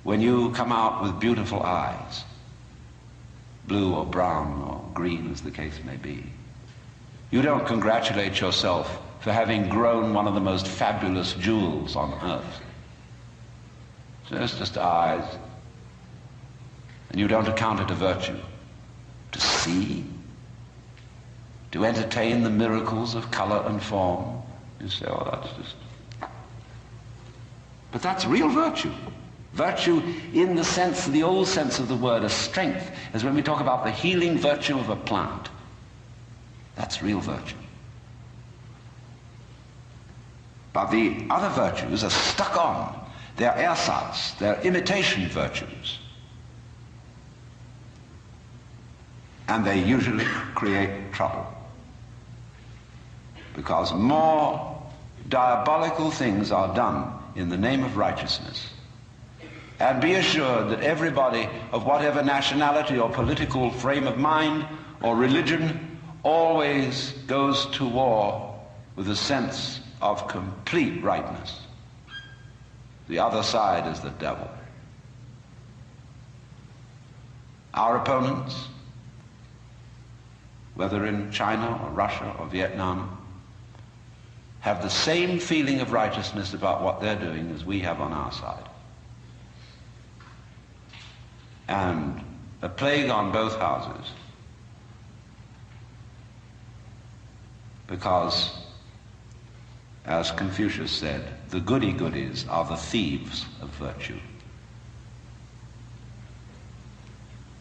when you come out with beautiful eyes, blue or brown or green as the case may be, you don't congratulate yourself for having grown one of the most fabulous jewels on earth. So it's just eyes. And you don't account it a virtue. To see, to entertain the miracles of color and form. You say, oh, that's just... But that's real virtue. Virtue in the sense, the old sense of the word, as strength, as when we talk about the healing virtue of a plant. That's real virtue. But the other virtues are stuck on. They're ersatz, they're imitation virtues. And they usually create trouble. Because more diabolical things are done in the name of righteousness. And be assured that everybody of whatever nationality or political frame of mind or religion always goes to war with a sense of complete rightness. The other side is the devil. Our opponents, whether in China or Russia or Vietnam, have the same feeling of righteousness about what they're doing as we have on our side. And a plague on both houses, because, as Confucius said, the goody-goodies are the thieves of virtue,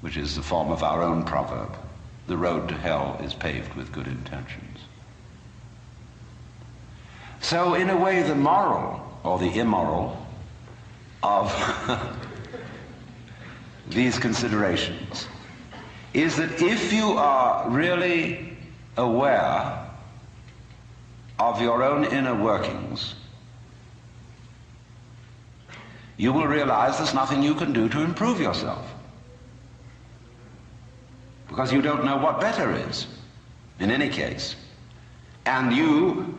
which is the form of our own proverb, the road to hell is paved with good intentions. So in a way, the moral, or the immoral, of these considerations is that if you are really aware of your own inner workings, you will realize there's nothing you can do to improve yourself, because you don't know what better is in any case, and you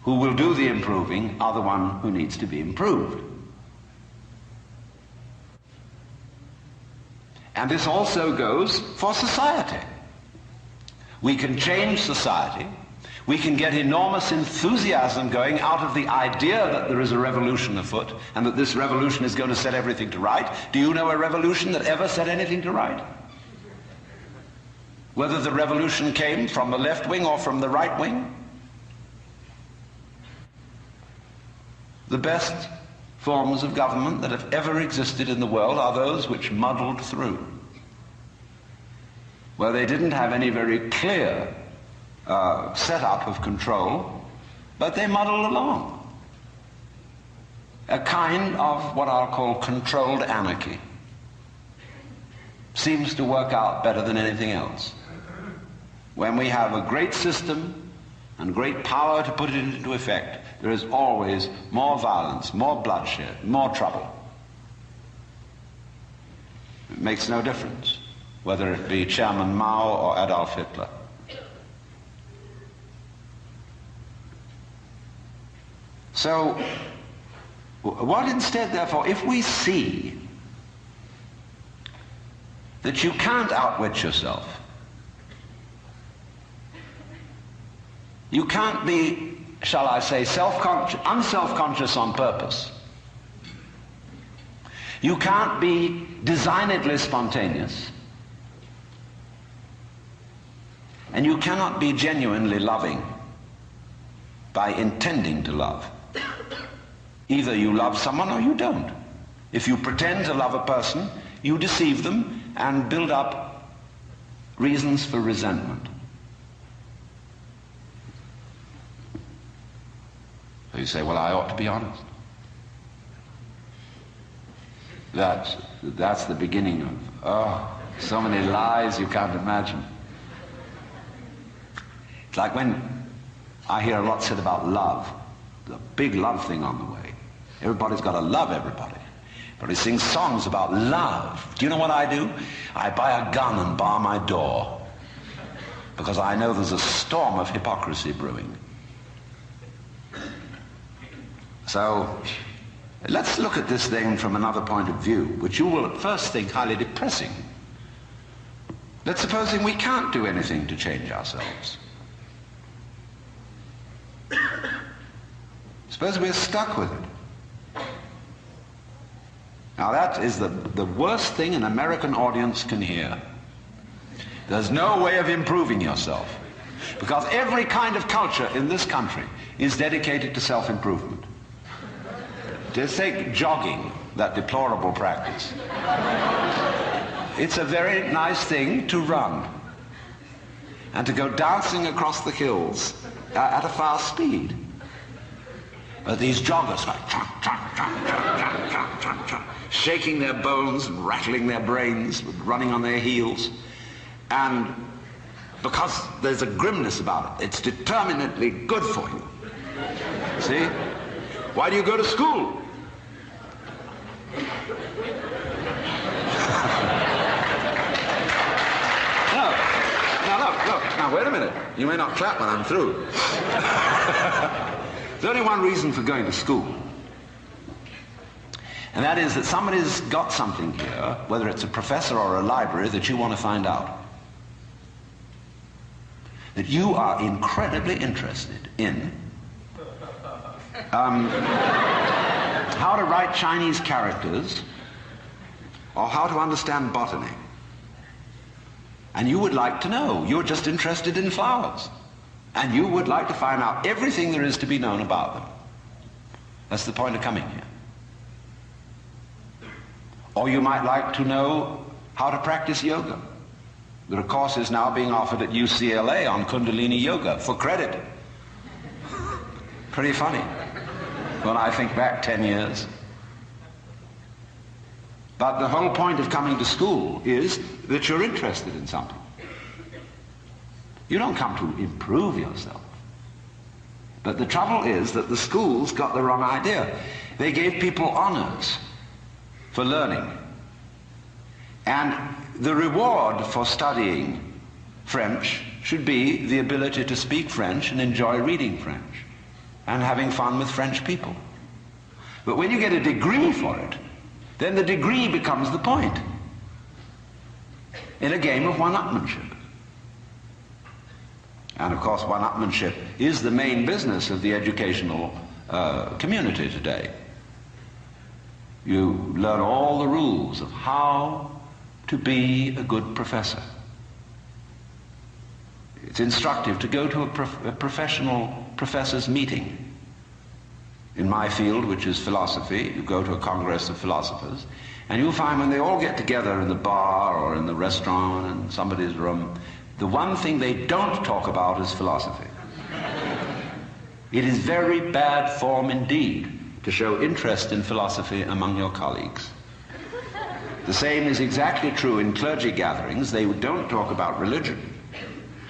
who will do the improving are the one who needs to be improved. And this also goes for society. We can change society. We can get enormous enthusiasm going out of the idea that there is a revolution afoot and that this revolution is going to set everything to right. Do you know a revolution that ever set anything to right? Whether the revolution came from the left wing or from the right wing, the best forms of government that have ever existed in the world are those which muddled through, where they didn't have any very clear setup of control, but they muddled along. A kind of what I'll call controlled anarchy seems to work out better than anything else. When we have a great system and great power to put it into effect, there is always more violence, more bloodshed, more trouble. It makes no difference whether it be Chairman Mao or Adolf Hitler. So, what instead, therefore, if we see that you can't outwit yourself, you can't be, shall I say, unself-conscious on purpose. You can't be designedly spontaneous. And you cannot be genuinely loving by intending to love. Either you love someone or you don't. If you pretend to love a person, you deceive them and build up reasons for resentment. So you say, well, I ought to be honest. That's the beginning of, so many lies you can't imagine. It's like when I hear a lot said about love, the big love thing on the way. Everybody's got to love everybody. But he sings songs about love. Do you know what I do? I buy a gun and bar my door, because I know there's a storm of hypocrisy brewing. So, Let's look at this thing from another point of view, which you will at first think highly depressing. Let's supposing we can't do anything to change ourselves. Suppose we're stuck with it. Now that is the worst thing an American audience can hear. There's no way of improving yourself, because every kind of culture in this country is dedicated to self-improvement. Just take jogging, that deplorable practice. It's a very nice thing to run and to go dancing across the hills at a fast speed. But these joggers like shaking their bones and rattling their brains, running on their heels, and because there's a grimness about it, it's determinately good for you. See? Why do you go to school? Now, wait a minute. You may not clap when I'm through. There's only one reason for going to school. And that is that somebody's got something here, whether it's a professor or a library, that you want to find out. That you are incredibly interested in how to write Chinese characters or how to understand botany. And you would like to know. You're just interested in flowers. And you would like to find out everything there is to be known about them. That's the point of coming here. Or you might like to know how to practice yoga. There are courses now being offered at UCLA on Kundalini Yoga for credit. Pretty funny when I think back 10 years. But the whole point of coming to school is that you're interested in something. You don't come to improve yourself. But the trouble is that the schools got the wrong idea. They gave people honors for learning. And the reward for studying French should be the ability to speak French and enjoy reading French and having fun with French people. But when you get a degree for it, then the degree becomes the point in a game of one-upmanship. And of course, one-upmanship is the main business of the educational community today. You learn all the rules of how to be a good professor. It's instructive to go to a professional professor's meeting. In my field, which is philosophy, you go to a congress of philosophers, and you'll find when they all get together in the bar or in the restaurant in somebody's room, the one thing they don't talk about is philosophy. It is very bad form indeed to show interest in philosophy among your colleagues. The same is exactly true in clergy gatherings. They don't talk about religion.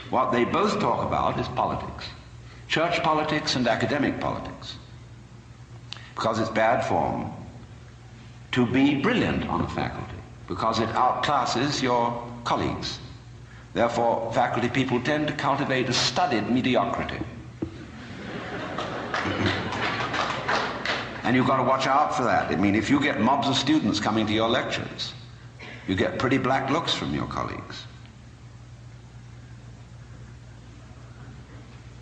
What they both talk about is politics. Church politics and academic politics. Because it's bad form to be brilliant on a faculty, because it outclasses your colleagues. Therefore, faculty people tend to cultivate a studied mediocrity. And you've got to watch out for that. I mean, if you get mobs of students coming to your lectures, you get pretty black looks from your colleagues.